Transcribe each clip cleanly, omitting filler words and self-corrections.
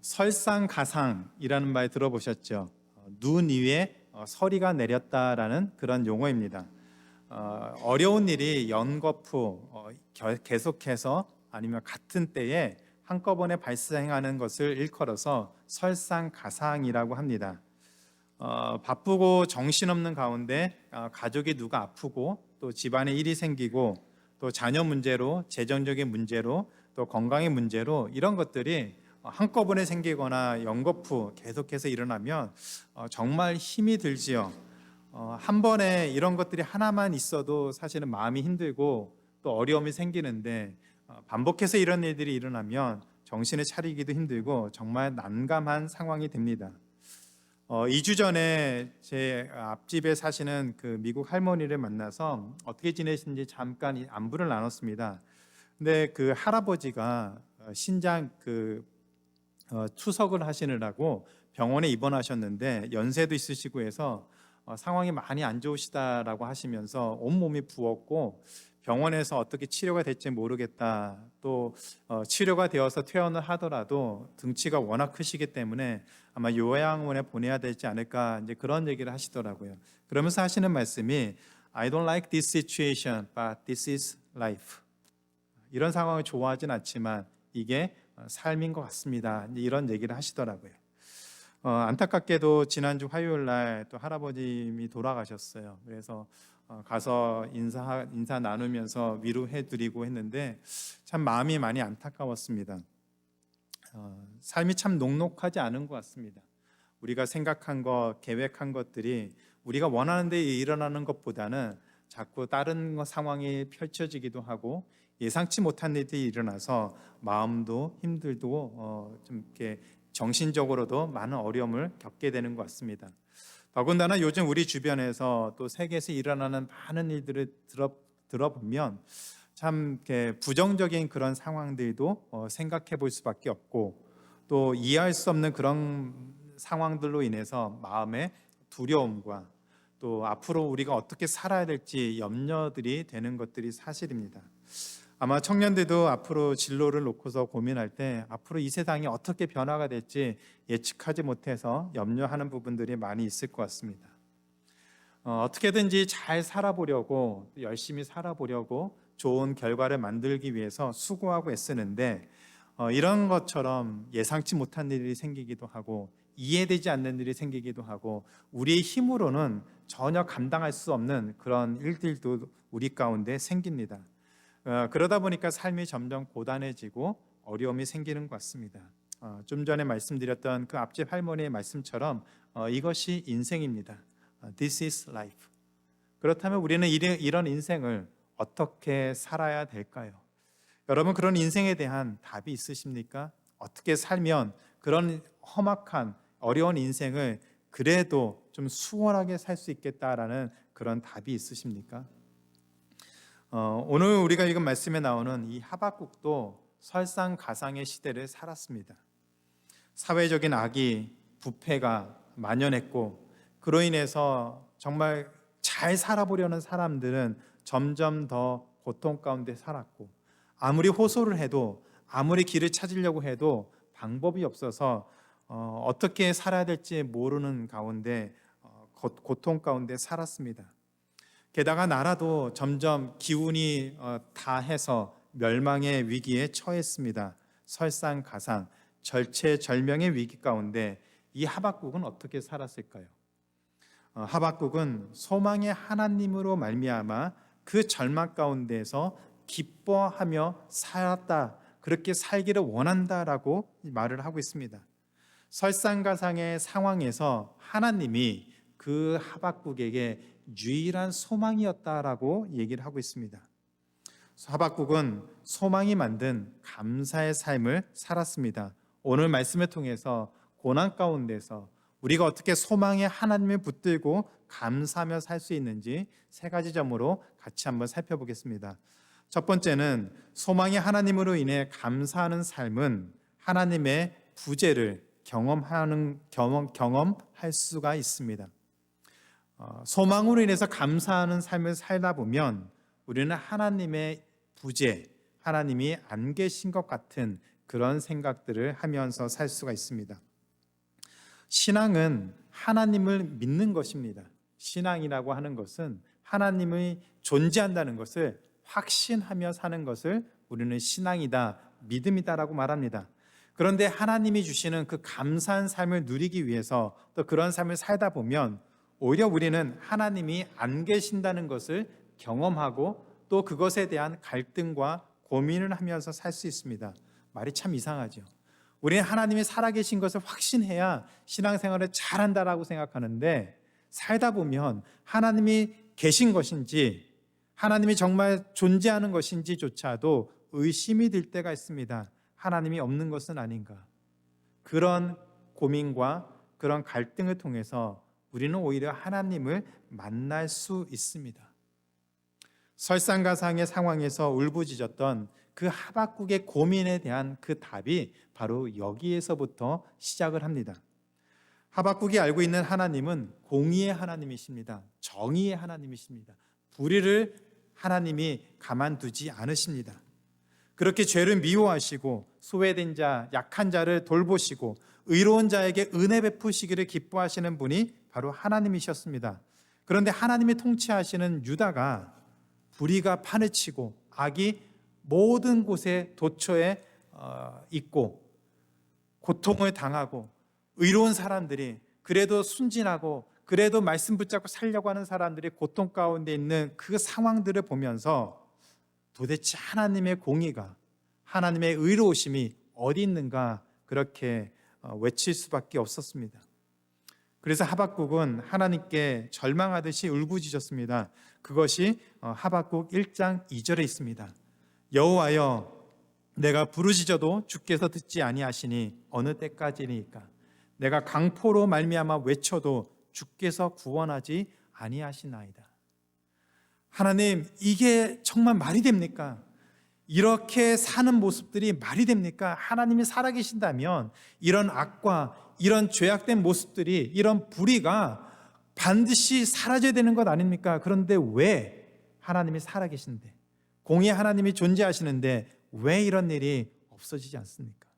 설상가상이라는 말 들어보셨죠? 눈 위에 서리가 내렸다라는 그런 용어입니다. 어려운 일이 연거푸 계속해서 아니면 같은 때에 한꺼번에 발생하는 것을 일컬어서 설상가상이라고 합니다. 바쁘고 정신없는 가운데 가족이 누가 아프고 또 집안에 일이 생기고 또 자녀 문제로 재정적인 문제로 또 건강의 문제로 이런 것들이 한꺼번에 생기거나 연거푸 계속해서 일어나면 정말 힘이 들지요. 한 번에 이런 것들이 하나만 있어도 사실은 마음이 힘들고 또 어려움이 생기는데 반복해서 이런 일들이 일어나면 정신을 차리기도 힘들고 정말 난감한 상황이 됩니다. 2주 전에 제 앞집에 사시는 그 미국 할머니를 만나서 어떻게 지내시는지 잠깐 안부를 나눴습니다. 근데 그 할아버지가 신장 투석을 하시느라고 병원에 입원하셨는데 연세도 있으시고 해서 상황이 많이 안 좋으시다라고 하시면서 온몸이 부었고 병원에서 어떻게 치료가 될지 모르겠다. 또 치료가 되어서 퇴원을 하더라도 등치가 워낙 크시기 때문에 아마 요양원에 보내야 되지 않을까 이제 그런 얘기를 하시더라고요. 그러면서 하시는 말씀이 I don't like this situation, but this is life. 이런 상황을 좋아하진 않지만 이게 삶인 것 같습니다. 이런 얘기를 하시더라고요. 안타깝게도 지난주 화요일 날 또 할아버님이 돌아가셨어요. 그래서 가서 인사 나누면서 위로해드리고 했는데 참 마음이 많이 안타까웠습니다. 삶이 참 녹록하지 않은 것 같습니다. 우리가 생각한 것, 계획한 것들이 우리가 원하는 데 일어나는 것보다는 자꾸 다른 상황이 펼쳐지기도 하고 예상치 못한 일들이 일어나서 마음도 힘들고 좀 이렇게 정신적으로도 많은 어려움을 겪게 되는 것 같습니다. 더군다나 요즘 우리 주변에서 또 세계에서 일어나는 많은 일들을 들어보면 참 이렇게 부정적인 그런 상황들도 생각해 볼 수밖에 없고 또 이해할 수 없는 그런 상황들로 인해서 마음의 두려움과 또 앞으로 우리가 어떻게 살아야 될지 염려들이 되는 것들이 사실입니다. 아마 청년들도 앞으로 진로를 놓고서 고민할 때 앞으로 이 세상이 어떻게 변화가 될지 예측하지 못해서 염려하는 부분들이 많이 있을 것 같습니다. 어떻게든지 잘 살아보려고 열심히 살아보려고 좋은 결과를 만들기 위해서 수고하고 애쓰는데 이런 것처럼 예상치 못한 일이 생기기도 하고 이해되지 않는 일이 생기기도 하고 우리의 힘으로는 전혀 감당할 수 없는 그런 일들도 우리 가운데 생깁니다. 그러다 보니까 삶이 점점 고단해지고 어려움이 생기는 것 같습니다. 좀 전에 말씀드렸던 그 앞집 할머니의 말씀처럼 이것이 인생입니다. This is life. 그렇다면 우리는 이런 인생을 어떻게 살아야 될까요? 여러분 그런 인생에 대한 답이 있으십니까? 어떻게 살면 그런 험악한 어려운 인생을 그래도 좀 수월하게 살 수 있겠다라는 그런 답이 있으십니까? 오늘 우리가 읽은 말씀에 나오는 이 하박국도 설상가상의 시대를 살았습니다. 사회적인 악이 부패가 만연했고 그로 인해서 정말 잘 살아보려는 사람들은 점점 더 고통 가운데 살았고 아무리 호소를 해도 아무리 길을 찾으려고 해도 방법이 없어서 어떻게 살아야 될지 모르는 가운데 고통 가운데 살았습니다. 게다가 나라도 점점 기운이 다해서 멸망의 위기에 처했습니다. 설상가상, 절체절명의 위기 가운데 이 하박국은 어떻게 살았을까요? 하박국은 소망의 하나님으로 말미암아 그 절망 가운데서 기뻐하며 살았다. 그렇게 살기를 원한다라고 말을 하고 있습니다. 설상가상의 상황에서 하나님이 그 하박국에게 유일한 소망이었다라고 얘기를 하고 있습니다. 하박국은 소망이 만든 감사의 삶을 살았습니다. 오늘 말씀을 통해서 고난 가운데서 우리가 어떻게 소망의 하나님을 붙들고 감사하며 살 수 있는지 세 가지 점으로 같이 한번 살펴보겠습니다. 첫 번째는 소망의 하나님으로 인해 감사하는 삶은 하나님의 부재를 경험할 수가 있습니다. 소망으로 인해서 감사하는 삶을 살다 보면 우리는 하나님의 부재, 하나님이 안 계신 것 같은 그런 생각들을 하면서 살 수가 있습니다. 신앙은 하나님을 믿는 것입니다. 신앙이라고 하는 것은 하나님이 존재한다는 것을 확신하며 사는 것을 우리는 신앙이다, 믿음이다라고 말합니다. 그런데 하나님이 주시는 그 감사한 삶을 누리기 위해서 또 그런 삶을 살다 보면 오히려 우리는 하나님이 안 계신다는 것을 경험하고 또 그것에 대한 갈등과 고민을 하면서 살 수 있습니다. 말이 참 이상하죠. 우리는 하나님이 살아계신 것을 확신해야 신앙생활을 잘한다라고 생각하는데 살다 보면 하나님이 계신 것인지 하나님이 정말 존재하는 것인지조차도 의심이 들 때가 있습니다. 하나님이 없는 것은 아닌가. 그런 고민과 그런 갈등을 통해서 우리는 오히려 하나님을 만날 수 있습니다. 설상가상의 상황에서 울부짖었던 그 하박국의 고민에 대한 그 답이 바로 여기에서부터 시작을 합니다. 하박국이 알고 있는 하나님은 공의의 하나님이십니다. 정의의 하나님이십니다. 불의를 하나님이 가만두지 않으십니다. 그렇게 죄를 미워하시고 소외된 자, 약한 자를 돌보시고 의로운 자에게 은혜 베푸시기를 기뻐하시는 분이 바로 하나님이셨습니다. 그런데 하나님이 통치하시는 유다가 불의가 판을 치고 악이 모든 곳에 도처에 있고 고통을 당하고 의로운 사람들이 그래도 순진하고 그래도 말씀 붙잡고 살려고 하는 사람들이 고통 가운데 있는 그 상황들을 보면서 도대체 하나님의 공의가 하나님의 의로우심이 어디 있는가 그렇게 외칠 수밖에 없었습니다. 그래서 하박국은 하나님께 절망하듯이 울부짖었습니다. 그것이 하박국 1장 2절에 있습니다. 여호와여 내가 부르짖어도 주께서 듣지 아니하시니 어느 때까지니까 내가 강포로 말미암아 외쳐도 주께서 구원하지 아니하시나이다. 하나님, 이게 정말 말이 됩니까? 이렇게 사는 모습들이 말이 됩니까? 하나님이 살아계신다면 이런 악과 이런 죄악된 모습들이, 이런 불의가 반드시 사라져야 되는 것 아닙니까? 그런데 왜 하나님이 살아계신데, 공의 하나님이 존재하시는데 왜 이런 일이 없어지지 않습니까?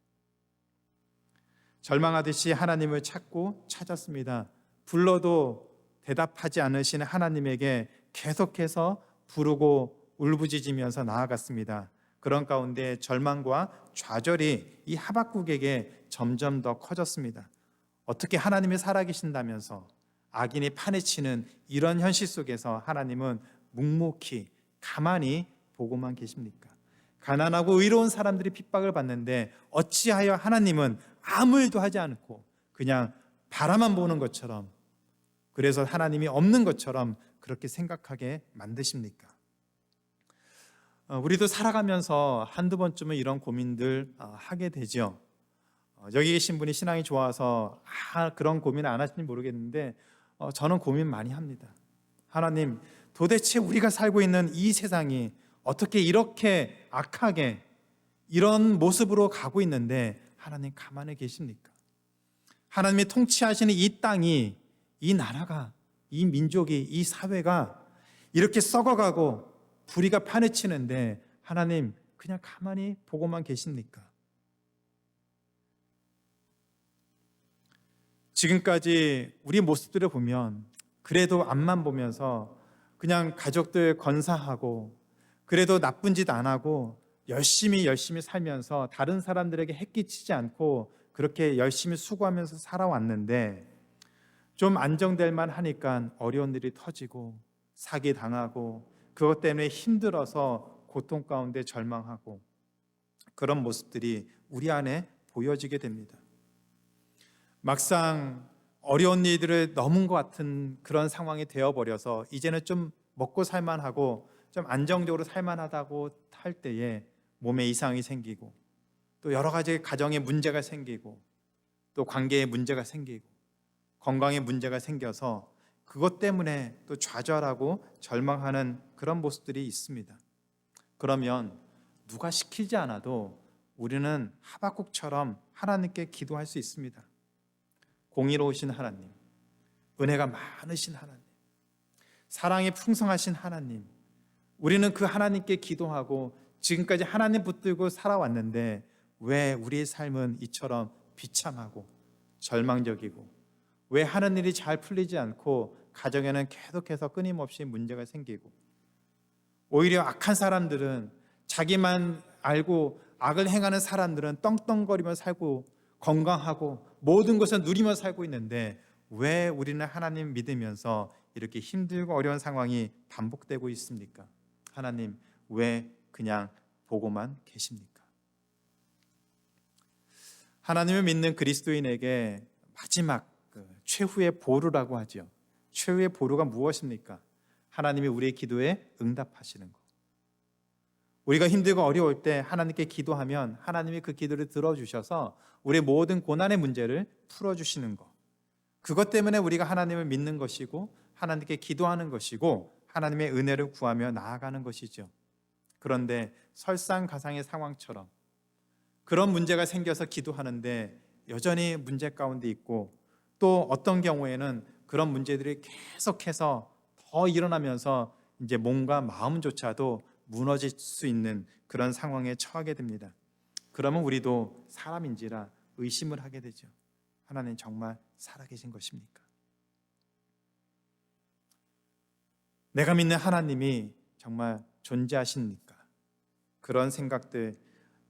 절망하듯이 하나님을 찾고 찾았습니다. 불러도 대답하지 않으시는 하나님에게 계속해서 부르고 울부짖으면서 나아갔습니다. 그런 가운데 절망과 좌절이 이 하박국에게 점점 더 커졌습니다. 어떻게 하나님이 살아계신다면서 악인이 판에 치는 이런 현실 속에서 하나님은 묵묵히 가만히 보고만 계십니까? 가난하고 의로운 사람들이 핍박을 받는데 어찌하여 하나님은 아무 일도 하지 않고 그냥 바라만 보는 것처럼, 그래서 하나님이 없는 것처럼 그렇게 생각하게 만드십니까? 우리도 살아가면서 한두 번쯤은 이런 고민들 하게 되죠. 여기 계신 분이 신앙이 좋아서 그런 고민을 안 하시는지 모르겠는데 저는 고민 많이 합니다. 하나님, 도대체 우리가 살고 있는 이 세상이 어떻게 이렇게 악하게 이런 모습으로 가고 있는데 하나님 가만히 계십니까? 하나님이 통치하시는 이 땅이, 이 나라가, 이 민족이, 이 사회가 이렇게 썩어가고 불의가 판을 치는데 하나님 그냥 가만히 보고만 계십니까? 지금까지 우리 모습들을 보면 그래도 앞만 보면서 그냥 가족들 건사하고 그래도 나쁜 짓 안 하고 열심히 살면서 다른 사람들에게 해끼치지 않고 그렇게 열심히 수고하면서 살아왔는데 좀 안정될 만 하니까 어려운 일이 터지고 사기 당하고 그것 때문에 힘들어서 고통 가운데 절망하고 그런 모습들이 우리 안에 보여지게 됩니다. 막상 어려운 일들을 넘은 것 같은 그런 상황이 되어버려서 이제는 좀 먹고 살만하고 좀 안정적으로 살만하다고 할 때에 몸에 이상이 생기고 또 여러 가지 가정에 문제가 생기고 또 관계에 문제가 생기고 건강에 문제가 생겨서 그것 때문에 또 좌절하고 절망하는 그런 모습들이 있습니다. 그러면 누가 시키지 않아도 우리는 하박국처럼 하나님께 기도할 수 있습니다. 공의로우신 하나님, 은혜가 많으신 하나님, 사랑이 풍성하신 하나님, 우리는 그 하나님께 기도하고 지금까지 하나님 붙들고 살아왔는데 왜 우리의 삶은 이처럼 비참하고 절망적이고 왜 하는 일이 잘 풀리지 않고 가정에는 계속해서 끊임없이 문제가 생기고 오히려 악한 사람들은 자기만 알고 악을 행하는 사람들은 떵떵거리며 살고 건강하고 모든 것을 누리며 살고 있는데 왜 우리는 하나님 믿으면서 이렇게 힘들고 어려운 상황이 반복되고 있습니까? 하나님 왜 그냥 보고만 계십니까? 하나님을 믿는 그리스도인에게 마지막 최후의 보루라고 하죠. 최후의 보루가 무엇입니까? 하나님이 우리의 기도에 응답하시는 것. 우리가 힘들고 어려울 때 하나님께 기도하면 하나님이 그 기도를 들어주셔서 우리의 모든 고난의 문제를 풀어주시는 것. 그것 때문에 우리가 하나님을 믿는 것이고 하나님께 기도하는 것이고 하나님의 은혜를 구하며 나아가는 것이죠. 그런데 설상가상의 상황처럼 그런 문제가 생겨서 기도하는데 여전히 문제 가운데 있고 또 어떤 경우에는 그런 문제들이 계속해서 더 일어나면서 이제 몸과 마음조차도 무너질 수 있는 그런 상황에 처하게 됩니다. 그러면 우리도 사람인지라 의심을 하게 되죠. 하나님 정말 살아계신 것입니까? 내가 믿는 하나님이 정말 존재하십니까? 그런 생각들,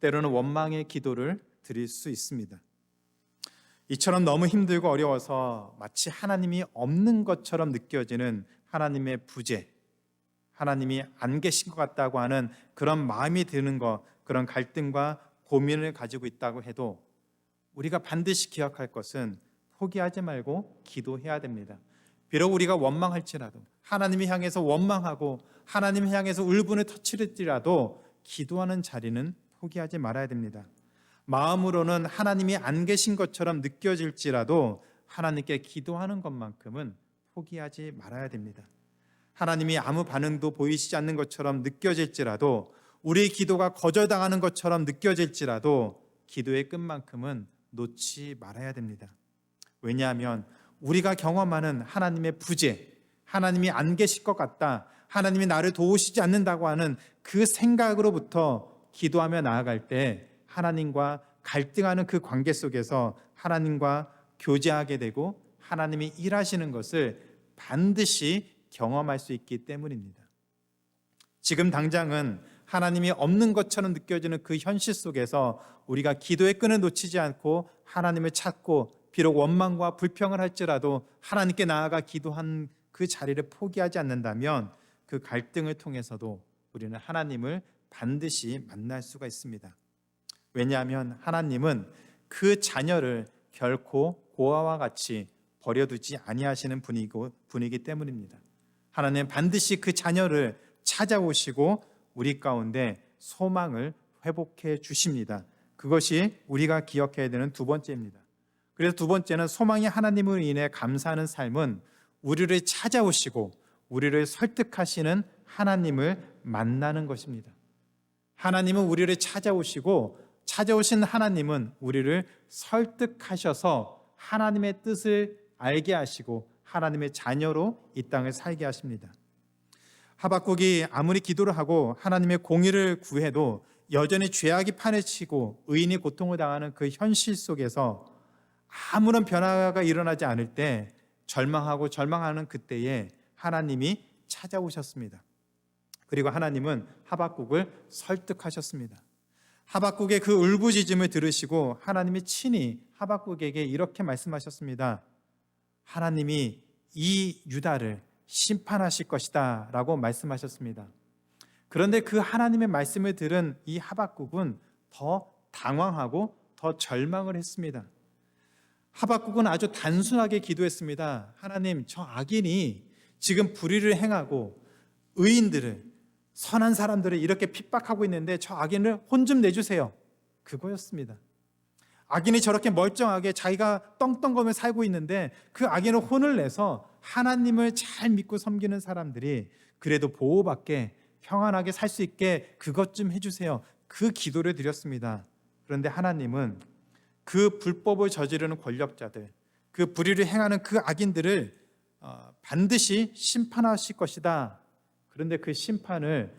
때로는 원망의 기도를 드릴 수 있습니다. 이처럼 너무 힘들고 어려워서 마치 하나님이 없는 것처럼 느껴지는 하나님의 부재, 하나님이 안 계신 것 같다고 하는 그런 마음이 드는 것, 그런 갈등과 고민을 가지고 있다고 해도 우리가 반드시 기억할 것은 포기하지 말고 기도해야 됩니다. 비록 우리가 원망할지라도 하나님을 향해서 원망하고 하나님을 향해서 울분을 터뜨릴지라도 기도하는 자리는 포기하지 말아야 됩니다. 마음으로는 하나님이 안 계신 것처럼 느껴질지라도 하나님께 기도하는 것만큼은 포기하지 말아야 됩니다. 하나님이 아무 반응도 보이시지 않는 것처럼 느껴질지라도 우리의 기도가 거절당하는 것처럼 느껴질지라도 기도의 끝만큼은 놓지 말아야 됩니다. 왜냐하면 우리가 경험하는 하나님의 부재, 하나님이 안 계실 것 같다, 하나님이 나를 도우시지 않는다고 하는 그 생각으로부터 기도하며 나아갈 때 하나님과 갈등하는 그 관계 속에서 하나님과 교제하게 되고 하나님이 일하시는 것을 반드시 경험할 수 있기 때문입니다. 지금 당장은 하나님이 없는 것처럼 느껴지는 그 현실 속에서 우리가 기도의 끈을 놓치지 않고 하나님을 찾고 비록 원망과 불평을 할지라도 하나님께 나아가 기도한 그 자리를 포기하지 않는다면 그 갈등을 통해서도 우리는 하나님을 반드시 만날 수가 있습니다. 왜냐하면 하나님은 그 자녀를 결코 고아와 같이 버려두지 아니하시는 분이기 때문입니다. 하나님은 반드시 그 자녀를 찾아오시고 우리 가운데 소망을 회복해 주십니다. 그것이 우리가 기억해야 되는 두 번째입니다. 그래서 두 번째는 소망이 하나님을 인해 감사하는 삶은 우리를 찾아오시고 우리를 설득하시는 하나님을 만나는 것입니다. 하나님은 우리를 찾아오시고 찾아오신 하나님은 우리를 설득하셔서 하나님의 뜻을 알게 하시고 하나님의 자녀로 이 땅을 살게 하십니다. 하박국이 아무리 기도를 하고 하나님의 공의를 구해도 여전히 죄악이 판을 치고 의인이 고통을 당하는 그 현실 속에서 아무런 변화가 일어나지 않을 때 절망하는 그때에 하나님이 찾아오셨습니다. 그리고 하나님은 하박국을 설득하셨습니다. 하박국의 그 울부짖음을 들으시고 하나님이 친히 하박국에게 이렇게 말씀하셨습니다. 하나님이 이 유다를 심판하실 것이다 라고 말씀하셨습니다. 그런데 그 하나님의 말씀을 들은 이 하박국은 더 당황하고 더 절망을 했습니다. 하박국은 아주 단순하게 기도했습니다. 하나님, 저 악인이 지금 불의를 행하고 의인들을, 선한 사람들을 이렇게 핍박하고 있는데 저 악인을 혼 좀 내주세요. 그거였습니다. 악인이 저렇게 멀쩡하게 자기가 떵떵거리며 살고 있는데 그 악인을 혼을 내서 하나님을 잘 믿고 섬기는 사람들이 그래도 보호받게 평안하게 살 수 있게 그것 좀 해주세요. 그 기도를 드렸습니다. 그런데 하나님은 그 불법을 저지르는 권력자들, 그 불의를 행하는 그 악인들을 반드시 심판하실 것이다. 그런데 그 심판을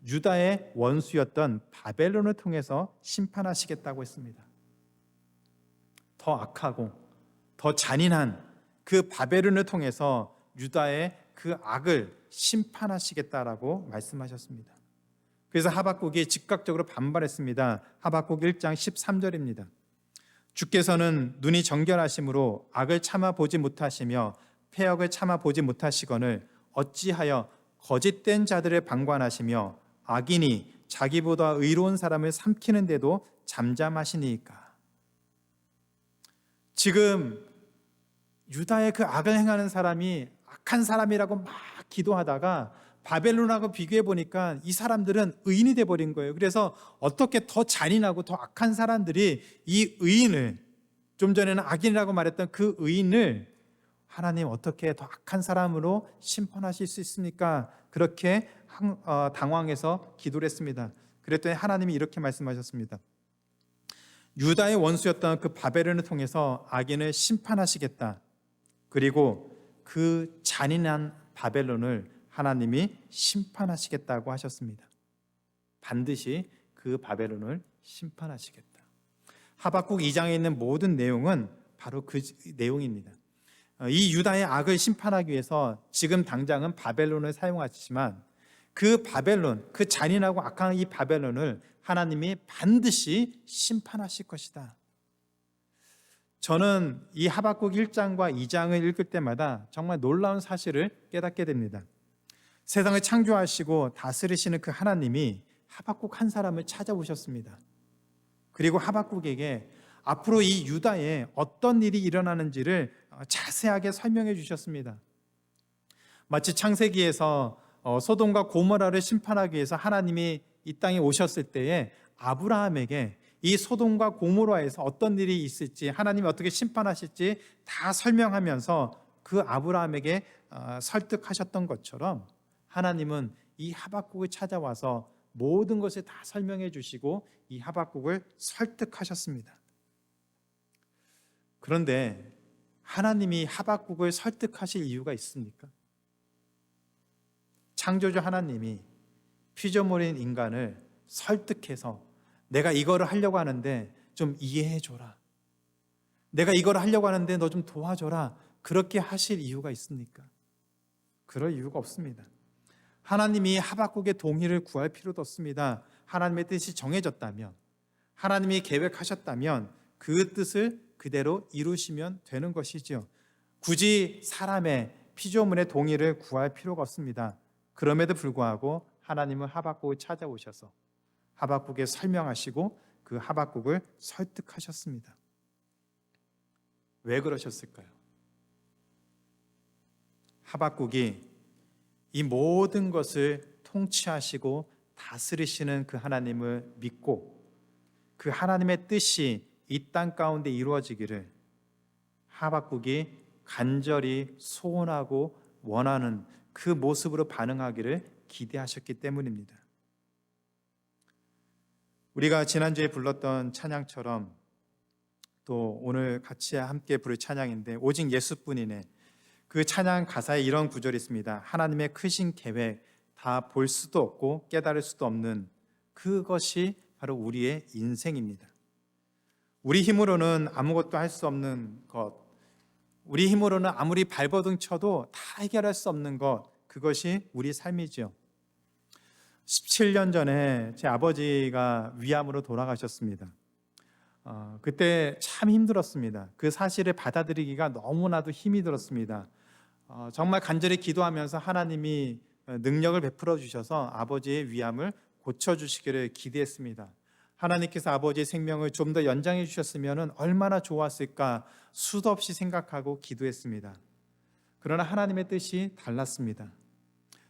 유다의 원수였던 바벨론을 통해서 심판하시겠다고 했습니다. 더 악하고 더 잔인한 그 바벨론을 통해서 유다의 그 악을 심판하시겠다라고 말씀하셨습니다. 그래서 하박국이 즉각적으로 반발했습니다. 하박국 1장 13절입니다. 주께서는 눈이 정결하심으로 악을 참아보지 못하시며 패역을 참아보지 못하시거늘 어찌하여 거짓된 자들을 방관하시며 악인이 자기보다 의로운 사람을 삼키는데도 잠잠하시니까. 지금 유다의 그 악을 행하는 사람이 악한 사람이라고 막 기도하다가 바벨론하고 비교해 보니까 이 사람들은 의인이 돼버린 거예요. 그래서 어떻게 더 잔인하고 더 악한 사람들이 이 의인을, 좀 전에는 악인이라고 말했던 그 의인을 하나님 어떻게 더 악한 사람으로 심판하실 수 있습니까? 그렇게 당황해서 기도를 했습니다. 그랬더니 하나님이 이렇게 말씀하셨습니다. 유다의 원수였던 그 바벨론을 통해서 악인을 심판하시겠다. 그리고 그 잔인한 바벨론을 하나님이 심판하시겠다고 하셨습니다. 반드시 그 바벨론을 심판하시겠다. 하박국 2장에 있는 모든 내용은 바로 그 내용입니다. 이 유다의 악을 심판하기 위해서 지금 당장은 바벨론을 사용하시지만 그 바벨론, 그 잔인하고 악한 이 바벨론을 하나님이 반드시 심판하실 것이다. 저는 이 하박국 1장과 2장을 읽을 때마다 정말 놀라운 사실을 깨닫게 됩니다. 세상을 창조하시고 다스리시는 그 하나님이 하박국 한 사람을 찾아오셨습니다. 그리고 하박국에게 앞으로 이 유다에 어떤 일이 일어나는지를 자세하게 설명해 주셨습니다. 마치 창세기에서 소돔과 고모라를 심판하기 위해서 하나님이 이 땅에 오셨을 때에 아브라함에게 이 소돔과 고모라에서 어떤 일이 있을지, 하나님이 어떻게 심판하실지 다 설명하면서 그 아브라함에게 설득하셨던 것처럼 하나님은 이 하박국을 찾아와서 모든 것을 다 설명해 주시고 이 하박국을 설득하셨습니다. 그런데 하나님이 하박국을 설득하실 이유가 있습니까? 창조주 하나님이 피조물인 인간을 설득해서 내가 이거를 하려고 하는데 좀 이해해 줘라. 내가 이거를 하려고 하는데 너 좀 도와줘라. 그렇게 하실 이유가 있습니까? 그럴 이유가 없습니다. 하나님이 하박국의 동의를 구할 필요도 없습니다. 하나님의 뜻이 정해졌다면, 하나님이 계획하셨다면 그 뜻을 그대로 이루시면 되는 것이죠. 굳이 사람의 피조물의 동의를 구할 필요가 없습니다. 그럼에도 불구하고 하나님은 하박국을 찾아오셔서 하박국에 설명하시고 그 하박국을 설득하셨습니다. 왜 그러셨을까요? 하박국이 이 모든 것을 통치하시고 다스리시는 그 하나님을 믿고 그 하나님의 뜻이 이 땅 가운데 이루어지기를 하박국이 간절히 소원하고 원하는 그 모습으로 반응하기를 기대하셨기 때문입니다. 우리가 지난주에 불렀던 찬양처럼 또 오늘 같이 함께 부를 찬양인데 오직 예수뿐이네. 그 찬양 가사에 이런 구절이 있습니다. 하나님의 크신 계획 다 볼 수도 없고 깨달을 수도 없는 그것이 바로 우리의 인생입니다. 우리 힘으로는 아무것도 할 수 없는 것, 우리 힘으로는 아무리 발버둥 쳐도 다 해결할 수 없는 것, 그것이 우리 삶이죠. 17년 전에 제 아버지가 위암으로 돌아가셨습니다. 그때 참 힘들었습니다. 그 사실을 받아들이기가 너무나도 힘이 들었습니다. 정말 간절히 기도하면서 하나님이 능력을 베풀어 주셔서 아버지의 위암을 고쳐주시기를 기대했습니다. 하나님께서 아버지의 생명을 좀 더 연장해 주셨으면 얼마나 좋았을까 수도 없이 생각하고 기도했습니다. 그러나 하나님의 뜻이 달랐습니다.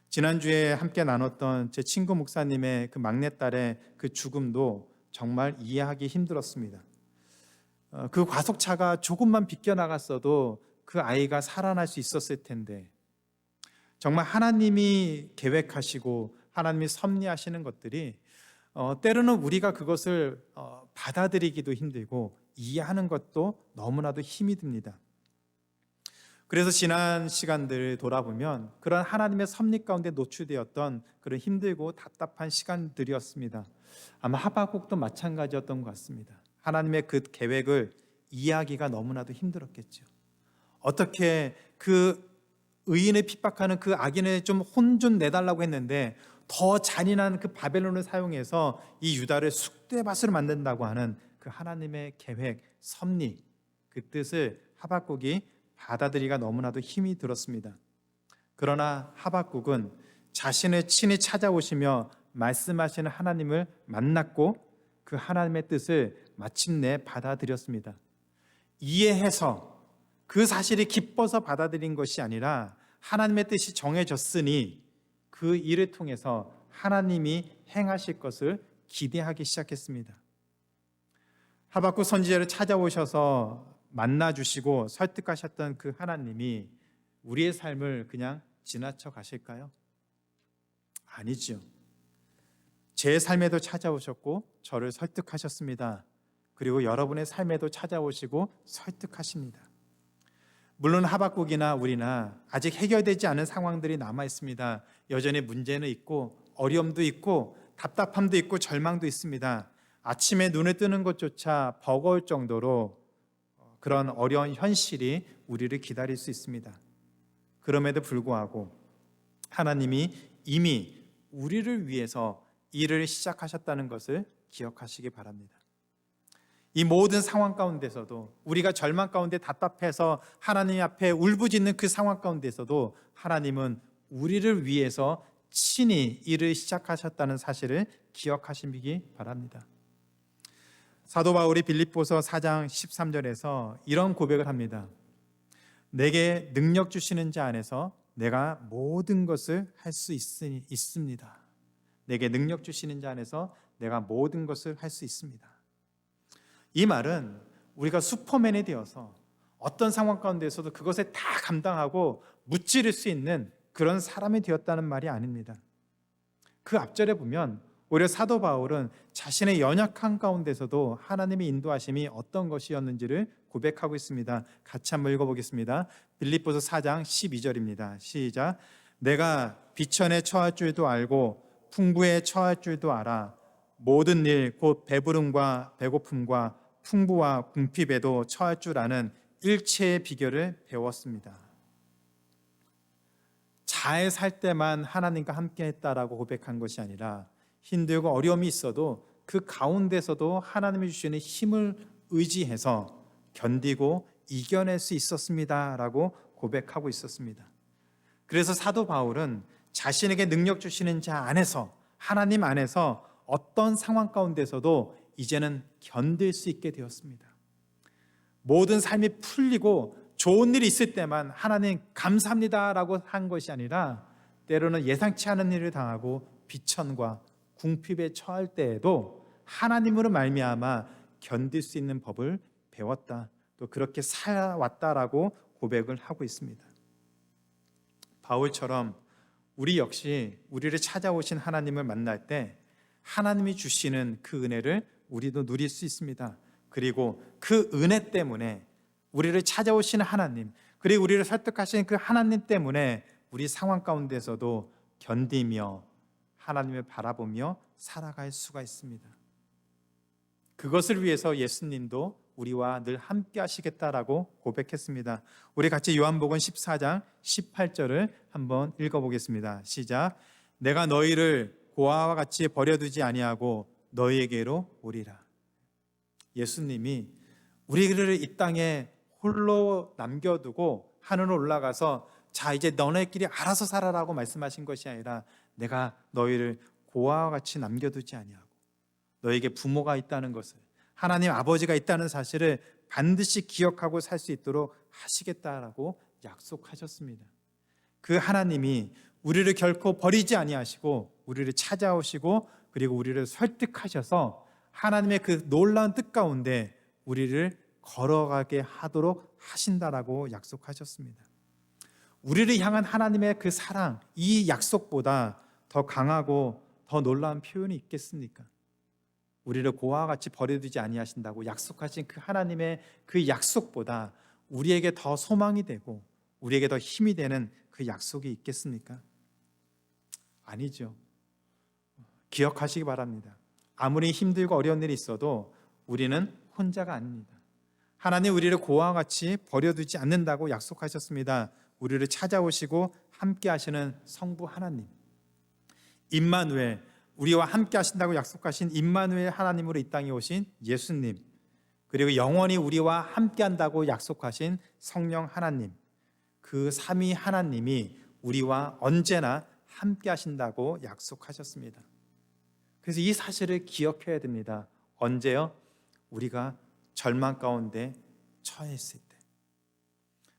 지난주에 함께 나눴던 제 친구 목사님의 그 막내딸의 그 죽음도 정말 이해하기 힘들었습니다. 그 과속차가 조금만 비껴나갔어도 그 아이가 살아날 수 있었을 텐데 정말 하나님이 계획하시고 하나님이 섭리하시는 것들이 때로는 우리가 그것을 받아들이기도 힘들고 이해하는 것도 너무나도 힘이 듭니다. 그래서 지난 시간들을 돌아보면 그런 하나님의 섭리 가운데 노출되었던 그런 힘들고 답답한 시간들이었습니다. 아마 하박국도 마찬가지였던 것 같습니다. 하나님의 그 계획을 이해하기가 너무나도 힘들었겠죠. 어떻게 그 의인을 핍박하는 그 악인을 좀 혼 좀 내달라고 했는데 더 잔인한 그 바벨론을 사용해서 이 유다를 쑥대밭으로 만든다고 하는 그 하나님의 계획, 섭리, 그 뜻을 하박국이 받아들이기가 너무나도 힘이 들었습니다. 그러나 하박국은 자신을 친히 찾아오시며 말씀하시는 하나님을 만났고 그 하나님의 뜻을 마침내 받아들였습니다. 이해해서 그 사실이 기뻐서 받아들인 것이 아니라 하나님의 뜻이 정해졌으니 그 일을 통해서 하나님이 행하실 것을 기대하기 시작했습니다. 하박국 선지자를 찾아오셔서 만나주시고 설득하셨던 그 하나님이 우리의 삶을 그냥 지나쳐 가실까요? 아니죠. 제 삶에도 찾아오셨고 저를 설득하셨습니다. 그리고 여러분의 삶에도 찾아오시고 설득하십니다. 물론 하박국이나 우리나 아직 해결되지 않은 상황들이 남아 있습니다. 여전히 문제는 있고 어려움도 있고 답답함도 있고 절망도 있습니다. 아침에 눈에 뜨는 것조차 버거울 정도로 그런 어려운 현실이 우리를 기다릴 수 있습니다. 그럼에도 불구하고 하나님이 이미 우리를 위해서 일을 시작하셨다는 것을 기억하시기 바랍니다. 이 모든 상황 가운데서도 우리가 절망 가운데 답답해서 하나님 앞에 울부짖는 그 상황 가운데서도 하나님은 우리를 위해서 친히 일을 시작하셨다는 사실을 기억하시기 바랍니다. 사도 바울이 빌립보서 4장 13절에서 이런 고백을 합니다. 내게 능력 주시는 자 안에서 내가 모든 것을 할 수 있습니다. 내게 능력 주시는 자 안에서 내가 모든 것을 할 수 있습니다. 이 말은 우리가 슈퍼맨이 되어서 어떤 상황 가운데서도 그것에 다 감당하고 무찌를 수 있는 그런 사람이 되었다는 말이 아닙니다. 그 앞절에 보면 오히려 사도 바울은 자신의 연약한 가운데서도 하나님의 인도하심이 어떤 것이었는지를 고백하고 있습니다. 같이 한번 읽어보겠습니다. 빌립보서 4장 12절입니다. 시작. 내가 비천에 처할 줄도 알고 풍부에 처할 줄도 알아. 모든 일 곧 배부름과 배고픔과 풍부와 궁핍에도 처할 줄 아는 일체의 비결을 배웠습니다. 잘 살 때만 하나님과 함께 했다라고 고백한 것이 아니라 힘들고 어려움이 있어도 그 가운데서도 하나님이 주시는 힘을 의지해서 견디고 이겨낼 수 있었습니다라고 고백하고 있었습니다. 그래서 사도 바울은 자신에게 능력 주시는 자 안에서 하나님 안에서 어떤 상황 가운데서도 이제는 견딜 수 있게 되었습니다. 모든 삶이 풀리고 좋은 일이 있을 때만 하나님 감사합니다라고 한 것이 아니라 때로는 예상치 않은 일을 당하고 비천과 궁핍에 처할 때에도 하나님으로 말미암아 견딜 수 있는 법을 배웠다. 또 그렇게 살아왔다라고 고백을 하고 있습니다. 바울처럼 우리 역시 우리를 찾아오신 하나님을 만날 때 하나님이 주시는 그 은혜를 우리도 누릴 수 있습니다. 그리고 그 은혜 때문에 우리를 찾아오시는 하나님, 그리고 우리를 설득하시는 그 하나님 때문에 우리 상황 가운데서도 견디며 하나님을 바라보며 살아갈 수가 있습니다. 그것을 위해서 예수님도 우리와 늘 함께 하시겠다라고 고백했습니다. 우리 같이 요한복음 14장 18절을 한번 읽어보겠습니다. 시작. 내가 너희를 고아와 같이 버려두지 아니하고 너희에게로 오리라. 예수님이 우리를 이 땅에 홀로 남겨두고 하늘로 올라가서 자 이제 너네끼리 알아서 살아라고 말씀하신 것이 아니라 내가 너희를 고아와 같이 남겨두지 아니하고 너에게 부모가 있다는 것을 하나님 아버지가 있다는 사실을 반드시 기억하고 살 수 있도록 하시겠다라고 약속하셨습니다. 그 하나님이 우리를 결코 버리지 아니하시고 우리를 찾아오시고 그리고 우리를 설득하셔서 하나님의 그 놀라운 뜻 가운데 우리를 걸어가게 하도록 하신다라고 약속하셨습니다. 우리를 향한 하나님의 그 사랑, 이 약속보다 더 강하고 더 놀라운 표현이 있겠습니까? 우리를 고아와 같이 버려두지 아니하신다고 약속하신 그 하나님의 그 약속보다 우리에게 더 소망이 되고 우리에게 더 힘이 되는 그 약속이 있겠습니까? 아니죠. 기억하시기 바랍니다. 아무리 힘들고 어려운 일이 있어도 우리는 혼자가 아닙니다. 하나님 우리를 고아와 같이 버려두지 않는다고 약속하셨습니다. 우리를 찾아오시고 함께 하시는 성부 하나님, 임마누엘, 우리와 함께 하신다고 약속하신 임마누엘 하나님으로 이 땅에 오신 예수님, 그리고 영원히 우리와 함께 한다고 약속하신 성령 하나님, 그 삼위 하나님이 우리와 언제나 함께 하신다고 약속하셨습니다. 그래서 이 사실을 기억해야 됩니다. 언제요? 우리가 절망 가운데 처했을 때,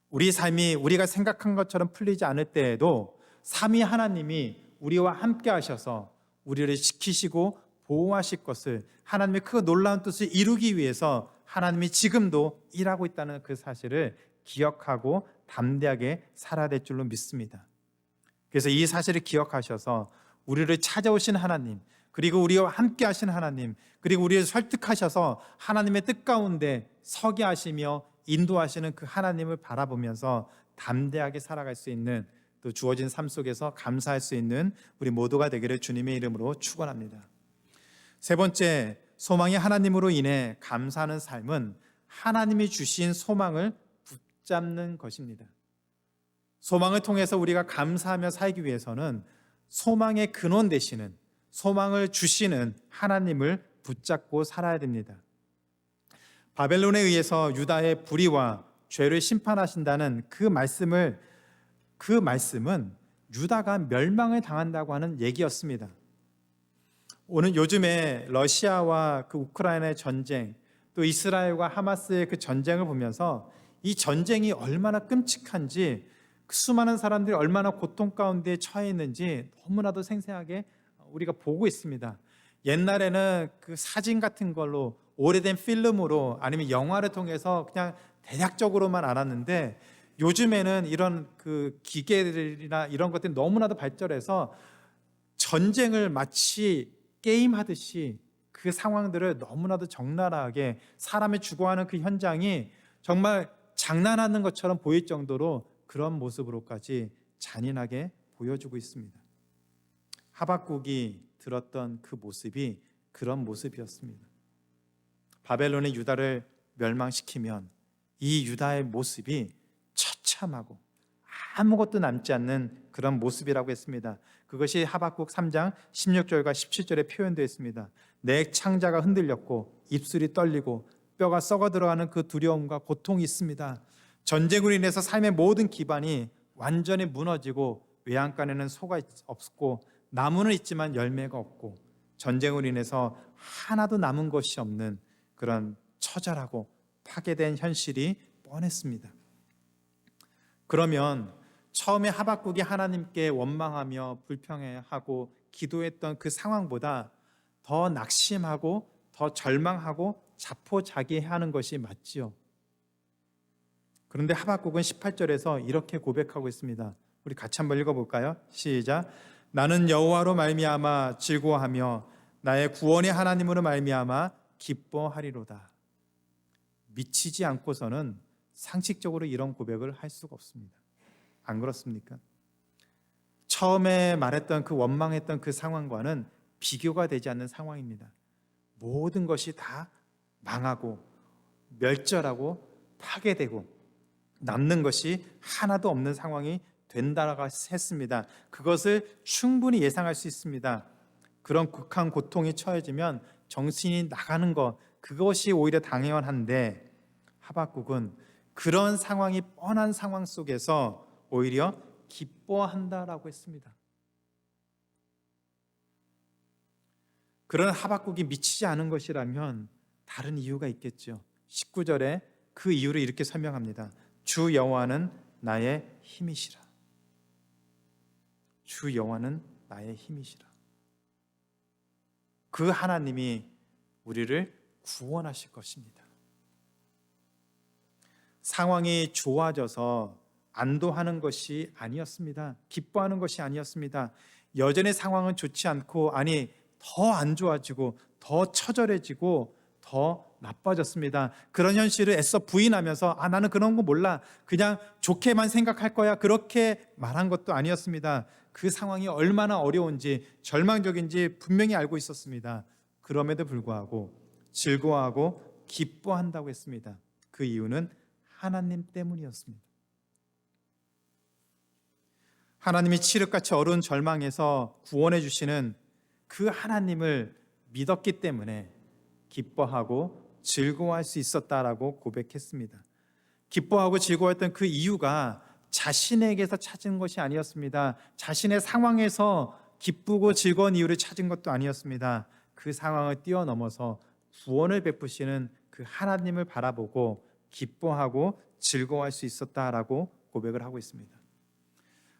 우리 삶이 우리가 생각한 것처럼 풀리지 않을 때에도 삼위 하나님이 우리와 함께 하셔서 우리를 지키시고 보호하실 것을, 하나님의 그 놀라운 뜻을 이루기 위해서 하나님이 지금도 일하고 있다는 그 사실을 기억하고 담대하게 살아야 될 줄로 믿습니다. 그래서 이 사실을 기억하셔서 우리를 찾아오신 하나님, 그리고 우리와 함께 하신 하나님, 그리고 우리를 설득하셔서 하나님의 뜻 가운데 서게 하시며 인도하시는 그 하나님을 바라보면서 담대하게 살아갈 수 있는, 또 주어진 삶 속에서 감사할 수 있는 우리 모두가 되기를 주님의 이름으로 축원합니다. 세 번째, 소망이 하나님으로 인해 감사하는 삶은 하나님이 주신 소망을 붙잡는 것입니다. 소망을 통해서 우리가 감사하며 살기 위해서는 소망의 근원 되시는, 소망을 주시는 하나님을 붙잡고 살아야 됩니다. 바벨론에 의해서 유다의 불의와 죄를 심판하신다는 그 말씀은 유다가 멸망을 당한다고 하는 얘기였습니다. 오늘 요즘에 러시아와 그 우크라이나의 전쟁, 또 이스라엘과 하마스의 그 전쟁을 보면서 이 전쟁이 얼마나 끔찍한지, 수많은 사람들이 얼마나 고통 가운데 처해 있는지 너무나도 생생하게 우리가 보고 있습니다. 옛날에는 그 사진 같은 걸로, 오래된 필름으로, 아니면 영화를 통해서 그냥 대략적으로만 알았는데, 요즘에는 이런 그 기계들이나 이런 것들이 너무나도 발전해서 전쟁을 마치 게임하듯이 그 상황들을 너무나도 적나라하게, 사람이 죽어가는 그 현장이 정말 장난하는 것처럼 보일 정도로 그런 모습으로까지 잔인하게 보여주고 있습니다. 하박국이 들었던 그 모습이 그런 모습이었습니다. 바벨론의 유다를 멸망시키면 이 유다의 모습이 처참하고 아무것도 남지 않는 그런 모습이라고 했습니다. 그것이 하박국 3장 16절과 17절에 표현되어 있습니다. 내 창자가 흔들렸고 입술이 떨리고 뼈가 썩어 들어가는 그 두려움과 고통이 있습니다. 전쟁으로 인해서 삶의 모든 기반이 완전히 무너지고 외양간에는 소가 없고 나무는 있지만 열매가 없고 전쟁으로 인해서 하나도 남은 것이 없는 그런 처절하고 파괴된 현실이 뻔했습니다. 그러면 처음에 하박국이 하나님께 원망하며 불평해하고 기도했던 그 상황보다 더 낙심하고 더 절망하고 자포자기하는 것이 맞지요. 그런데 하박국은 18절에서 이렇게 고백하고 있습니다. 우리 같이 한번 읽어볼까요? 시작. 나는 여호와로 말미암아 즐거워하며 나의 구원의 하나님으로 말미암아 기뻐하리로다. 미치지 않고서는 상식적으로 이런 고백을 할 수가 없습니다. 안 그렇습니까? 처음에 말했던 그 원망했던 그 상황과는 비교가 되지 않는 상황입니다. 모든 것이 다 망하고 멸절하고 파괴되고 남는 것이 하나도 없는 상황이 된다라고 했습니다. 그것을 충분히 예상할 수 있습니다. 그런 극한 고통이 처해지면 정신이 나가는 것, 그것이 오히려 당연한데 하박국은 그런 상황이 뻔한 상황 속에서 오히려 기뻐한다라고 했습니다. 그런 하박국이 미치지 않은 것이라면 다른 이유가 있겠죠. 19절에 그 이유를 이렇게 설명합니다. 주 여호와는 나의 힘이시라. 주 여호와는 나의 힘이시라. 그 하나님이 우리를 구원하실 것입니다. 상황이 좋아져서 안도하는 것이 아니었습니다. 기뻐하는 것이 아니었습니다. 여전히 상황은 좋지 않고, 아니 더 안 좋아지고 더 처절해지고 더 나빠졌습니다. 그런 현실을 애써 부인하면서 나는 그런 거 몰라, 그냥 좋게만 생각할 거야, 그렇게 말한 것도 아니었습니다. 그 상황이 얼마나 어려운지 절망적인지 분명히 알고 있었습니다. 그럼에도 불구하고 즐거워하고 기뻐한다고 했습니다. 그 이유는 하나님 때문이었습니다. 하나님이 칠흑같이 어려운 절망에서 구원해 주시는 그 하나님을 믿었기 때문에 기뻐하고 즐거워할 수 있었다라고 고백했습니다. 기뻐하고 즐거워했던 그 이유가 자신에게서 찾은 것이 아니었습니다. 자신의 상황에서 기쁘고 즐거운 이유를 찾은 것도 아니었습니다. 그 상황을 뛰어넘어서 구원을 베푸시는 그 하나님을 바라보고 기뻐하고 즐거워할 수 있었다라고 고백을 하고 있습니다.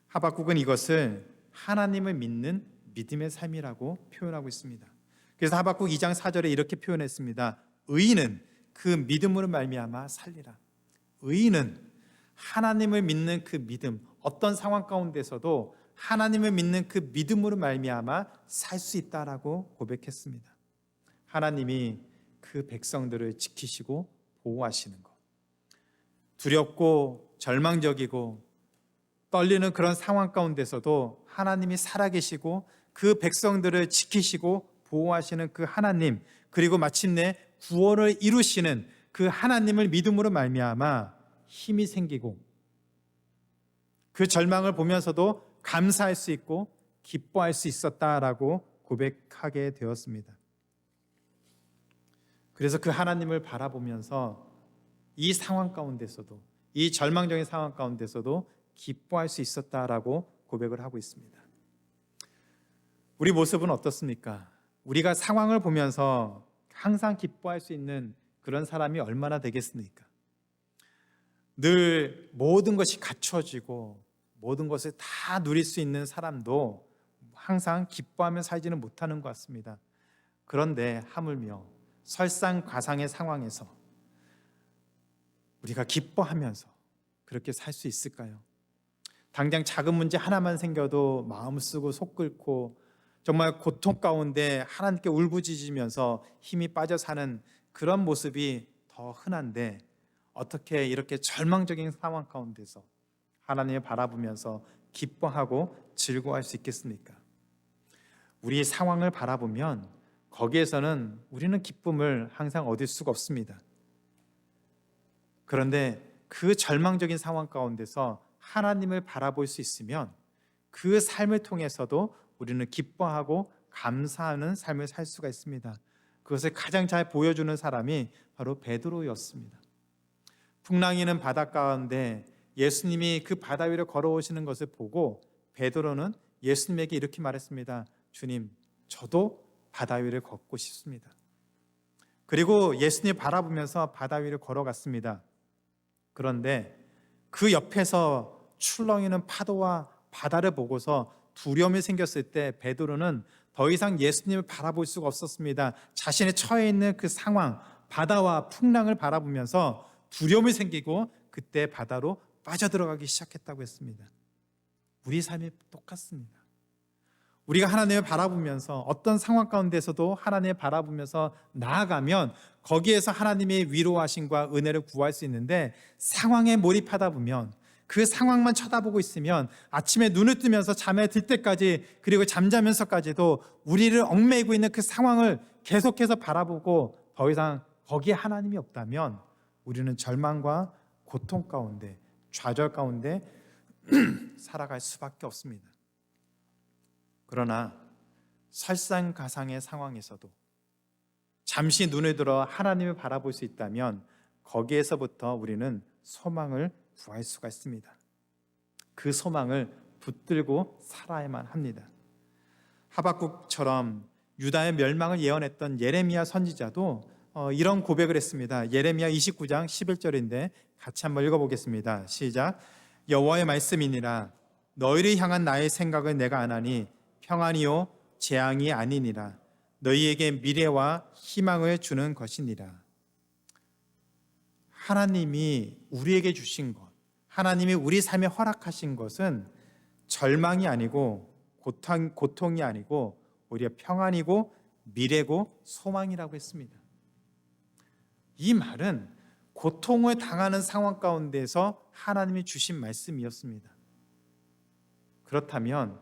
하박국은 이것을 하나님을 믿는 믿음의 삶이라고 표현하고 있습니다. 그래서 하박국 2장 4절에 이렇게 표현했습니다. 의인은 그 믿음으로 말미암아 살리라. 의인은 하나님을 믿는 그 믿음, 어떤 상황 가운데서도 하나님을 믿는 그 믿음으로 말미암아 살 수 있다라고 고백했습니다. 하나님이 그 백성들을 지키시고 보호하시는 것, 두렵고 절망적이고 떨리는 그런 상황 가운데서도 하나님이 살아계시고 그 백성들을 지키시고 보호하시는 그 하나님, 그리고 마침내 구원을 이루시는 그 하나님을 믿음으로 말미암아 힘이 생기고 그 절망을 보면서도 감사할 수 있고 기뻐할 수 있었다라고 고백하게 되었습니다. 그래서 그 하나님을 바라보면서 이 상황 가운데서도, 이 절망적인 상황 가운데서도 기뻐할 수 있었다라고 고백을 하고 있습니다. 우리 모습은 어떻습니까? 우리가 상황을 보면서 항상 기뻐할 수 있는 그런 사람이 얼마나 되겠습니까? 늘 모든 것이 갖춰지고 모든 것을 다 누릴 수 있는 사람도 항상 기뻐하며 살지는 못하는 것 같습니다. 그런데 하물며 설상가상의 상황에서 우리가 기뻐하면서 그렇게 살 수 있을까요? 당장 작은 문제 하나만 생겨도 마음 쓰고 속 끓고 정말 고통 가운데 하나님께 울부짖으면서 힘이 빠져 사는 그런 모습이 더 흔한데, 어떻게 이렇게 절망적인 상황 가운데서 하나님을 바라보면서 기뻐하고 즐거워할 수 있겠습니까? 우리 상황을 바라보면 거기에서는 우리는 기쁨을 항상 얻을 수가 없습니다. 그런데 그 절망적인 상황 가운데서 하나님을 바라볼 수 있으면 그 삶을 통해서도 우리는 기뻐하고 감사하는 삶을 살 수가 있습니다. 그것을 가장 잘 보여주는 사람이 바로 베드로였습니다. 풍랑이는 바다 가운데 예수님이 그 바다 위를 걸어오시는 것을 보고 베드로는 예수님에게 이렇게 말했습니다. 주님, 저도 바다 위를 걷고 싶습니다. 그리고 예수님 바라보면서 바다 위를 걸어갔습니다. 그런데 그 옆에서 출렁이는 파도와 바다를 보고서 두려움이 생겼을 때 베드로는 더 이상 예수님을 바라볼 수가 없었습니다. 자신의 처해 있는 그 상황, 바다와 풍랑을 바라보면서 두려움이 생기고 그때 바다로 빠져들어가기 시작했다고 했습니다. 우리 삶이 똑같습니다. 우리가 하나님을 바라보면서 어떤 상황 가운데서도 하나님을 바라보면서 나아가면 거기에서 하나님의 위로하심과 은혜를 구할 수 있는데, 상황에 몰입하다 보면 그 상황만 쳐다보고 있으면 아침에 눈을 뜨면서 잠에 들 때까지, 그리고 잠자면서까지도 우리를 얽매이고 있는 그 상황을 계속해서 바라보고 더 이상 거기에 하나님이 없다면 우리는 절망과 고통 가운데, 좌절 가운데 살아갈 수밖에 없습니다. 그러나 설상가상의 상황에서도 잠시 눈을 들어 하나님을 바라볼 수 있다면 거기에서부터 우리는 소망을 구할 수가 있습니다. 그 소망을 붙들고 살아야만 합니다. 하박국처럼 유다의 멸망을 예언했던 예레미야 선지자도 이런 고백을 했습니다. 예레미야 29장 11절인데 같이 한번 읽어보겠습니다. 시작. 여호와의 말씀이니라. 너희를 향한 나의 생각을 내가 아나니 평안이요 재앙이 아니니라. 너희에게 미래와 희망을 주는 것이니라. 하나님이 우리에게 주신 것, 하나님이 우리 삶에 허락하신 것은 절망이 아니고 고통이 아니고 오히려 평안이고 미래고 소망이라고 했습니다. 이 말은 고통을 당하는 상황 가운데서 하나님이 주신 말씀이었습니다. 그렇다면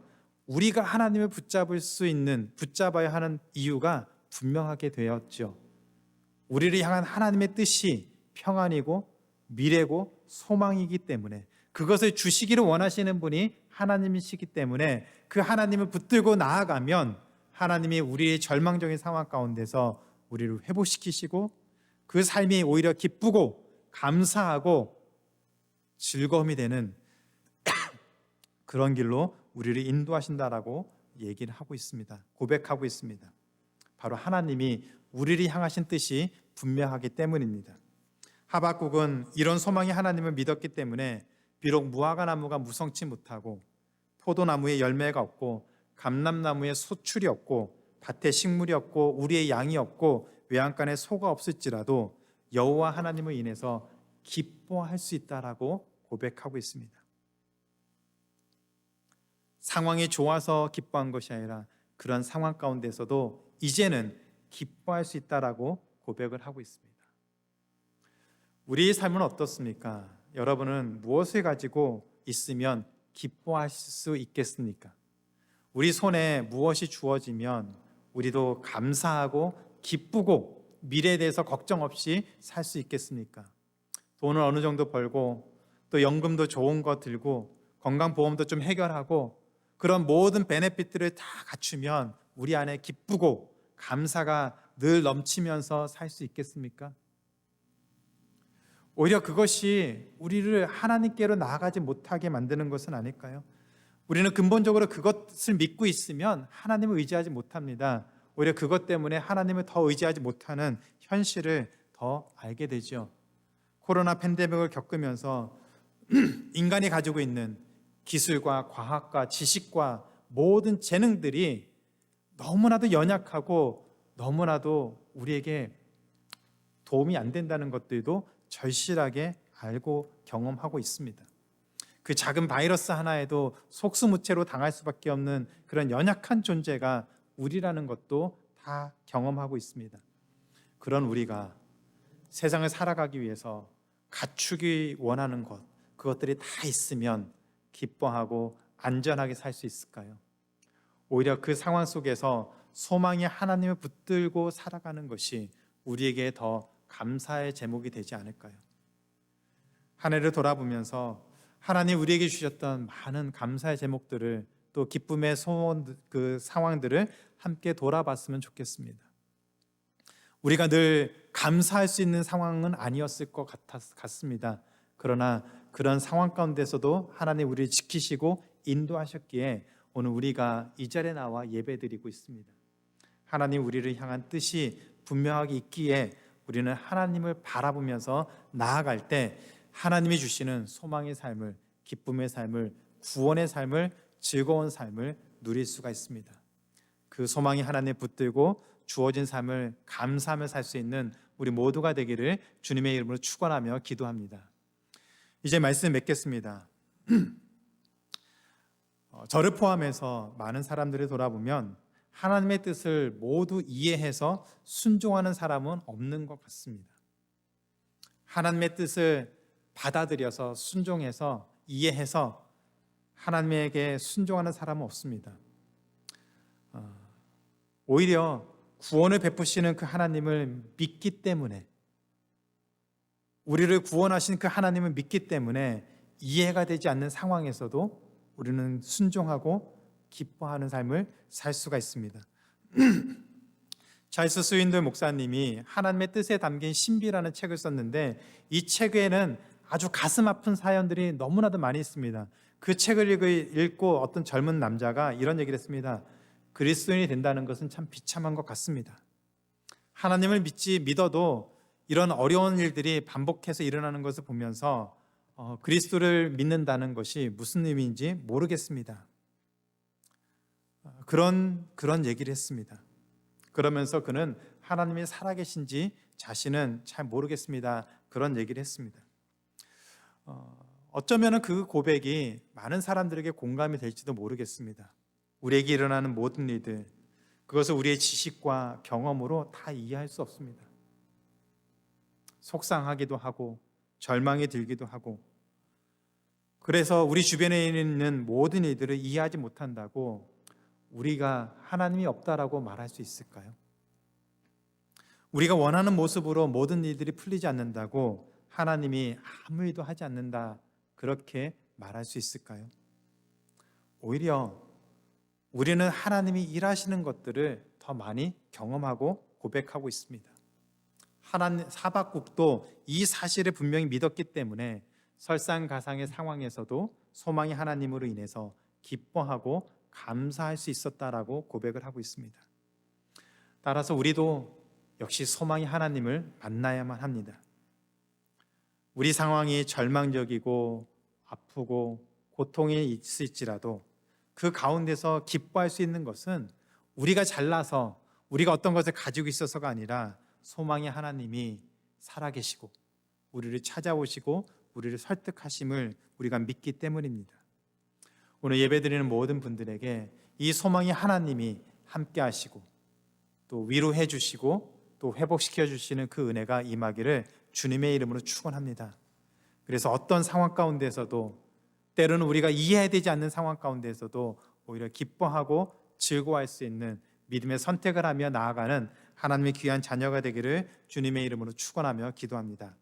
우리가 하나님을 붙잡아야 하는 이유가 분명하게 되었죠. 우리를 향한 하나님의 뜻이 평안이고 미래고 소망이기 때문에, 그것을 주시기를 원하시는 분이 하나님이시기 때문에 그 하나님을 붙들고 나아가면 하나님이 우리의 절망적인 상황 가운데서 우리를 회복시키시고 그 삶이 오히려 기쁘고 감사하고 즐거움이 되는 그런 길로 우리를 인도하신다라고 얘기를 하고 있습니다. 고백하고 있습니다. 바로 하나님이 우리를 향하신 뜻이 분명하기 때문입니다. 하박국은 이런 소망이 하나님을 믿었기 때문에 비록 무화과 나무가 무성치 못하고 포도나무에 열매가 없고 감람나무에 소출이 없고 밭에 식물이 없고 우리의 양이 없고 외양간에 소가 없을지라도 여호와 하나님을 인해서 기뻐할 수 있다라고 고백하고 있습니다. 상황이 좋아서 기뻐한 것이 아니라 그런 상황 가운데서도 이제는 기뻐할 수 있다라고 고백을 하고 있습니다. 우리의 삶은 어떻습니까? 여러분은 무엇을 가지고 있으면 기뻐하실 수 있겠습니까? 우리 손에 무엇이 주어지면 우리도 감사하고 기쁘고 미래에 대해서 걱정 없이 살 수 있겠습니까? 돈을 어느 정도 벌고 또 연금도 좋은 거 들고 건강보험도 좀 해결하고 그런 모든 베네핏들을 다 갖추면 우리 안에 기쁘고 감사가 늘 넘치면서 살 수 있겠습니까? 오히려 그것이 우리를 하나님께로 나아가지 못하게 만드는 것은 아닐까요? 우리는 근본적으로 그것을 믿고 있으면 하나님을 의지하지 못합니다. 오히려 그것 때문에 하나님을 더 의지하지 못하는 현실을 더 알게 되죠. 코로나 팬데믹을 겪으면서 인간이 가지고 있는 기술과 과학과 지식과 모든 재능들이 너무나도 연약하고 너무나도 우리에게 도움이 안 된다는 것들도 절실하게 알고 경험하고 있습니다. 그 작은 바이러스 하나에도 속수무책으로 당할 수밖에 없는 그런 연약한 존재가 우리라는 것도 다 경험하고 있습니다. 그런 우리가 세상을 살아가기 위해서 갖추기 원하는 것, 그것들이 다 있으면 기뻐하고 안전하게 살 수 있을까요? 오히려 그 상황 속에서 소망이 하나님을 붙들고 살아가는 것이 우리에게 더 감사의 제목이 되지 않을까요? 한 해를 돌아보면서 하나님 우리에게 주셨던 많은 감사의 제목들을 또 기쁨의 소원 그 상황들을 함께 돌아봤으면 좋겠습니다. 우리가 늘 감사할 수 있는 상황은 아니었을 것 같습니다. 그러나 그런 상황 가운데서도 하나님 우리를 지키시고 인도하셨기에 오늘 우리가 이 자리에 나와 예배드리고 있습니다. 하나님 우리를 향한 뜻이 분명하게 있기에 우리는 하나님을 바라보면서 나아갈 때 하나님이 주시는 소망의 삶을, 기쁨의 삶을, 구원의 삶을, 즐거운 삶을 누릴 수가 있습니다. 그 소망이 하나님을 붙들고 주어진 삶을 감사하며 살 수 있는 우리 모두가 되기를 주님의 이름으로 축원하며 기도합니다. 이제 말씀 맺겠습니다. 저를 포함해서 많은 사람들을 돌아보면 하나님의 뜻을 모두 이해해서 순종하는 사람은 없는 것 같습니다. 하나님의 뜻을 받아들여서 순종해서 이해해서 하나님에게 순종하는 사람은 없습니다. 오히려 구원을 베푸시는 그 하나님을 믿기 때문에, 우리를 구원하신 그 하나님을 믿기 때문에 이해가 되지 않는 상황에서도 우리는 순종하고 기뻐하는 삶을 살 수가 있습니다. 찰스 스윈들 목사님이 하나님의 뜻에 담긴 신비라는 책을 썼는데 이 책에는 아주 가슴 아픈 사연들이 너무나도 많이 있습니다. 그 책을 읽고 어떤 젊은 남자가 이런 얘기를 했습니다. 그리스도인이 된다는 것은 참 비참한 것 같습니다. 하나님을 믿어도 이런 어려운 일들이 반복해서 일어나는 것을 보면서 그리스도를 믿는다는 것이 무슨 의미인지 모르겠습니다. 그런 얘기를 했습니다. 그러면서 그는 하나님이 살아계신지 자신은 잘 모르겠습니다. 그런 얘기를 했습니다. 어쩌면 그 고백이 많은 사람들에게 공감이 될지도 모르겠습니다. 우리에게 일어나는 모든 일들, 그것을 우리의 지식과 경험으로 다 이해할 수 없습니다. 속상하기도 하고 절망이 들기도 하고, 그래서 우리 주변에 있는 모든 이들을 이해하지 못한다고 우리가 하나님이 없다라고 말할 수 있을까요? 우리가 원하는 모습으로 모든 일들이 풀리지 않는다고 하나님이 아무 일도 하지 않는다, 그렇게 말할 수 있을까요? 오히려 우리는 하나님이 일하시는 것들을 더 많이 경험하고 고백하고 있습니다. 하박국도 이 사실을 분명히 믿었기 때문에 설상가상의 상황에서도 소망이 하나님으로 인해서 기뻐하고 감사할 수 있었다라고 고백을 하고 있습니다. 따라서 우리도 역시 소망이 하나님을 만나야만 합니다. 우리 상황이 절망적이고 아프고 고통이 있을지라도 그 가운데서 기뻐할 수 있는 것은 우리가 잘나서 우리가 어떤 것을 가지고 있어서가 아니라 소망의 하나님이 살아계시고 우리를 찾아오시고 우리를 설득하심을 우리가 믿기 때문입니다. 오늘 예배드리는 모든 분들에게 이 소망의 하나님이 함께 하시고 또 위로해 주시고 또 회복시켜 주시는 그 은혜가 임하기를 주님의 이름으로 축원합니다. 그래서 어떤 상황 가운데서도, 때로는 우리가 이해해야 되지 않는 상황 가운데서도 오히려 기뻐하고 즐거워할 수 있는 믿음의 선택을 하며 나아가는 하나님의 귀한 자녀가 되기를 주님의 이름으로 축원하며 기도합니다.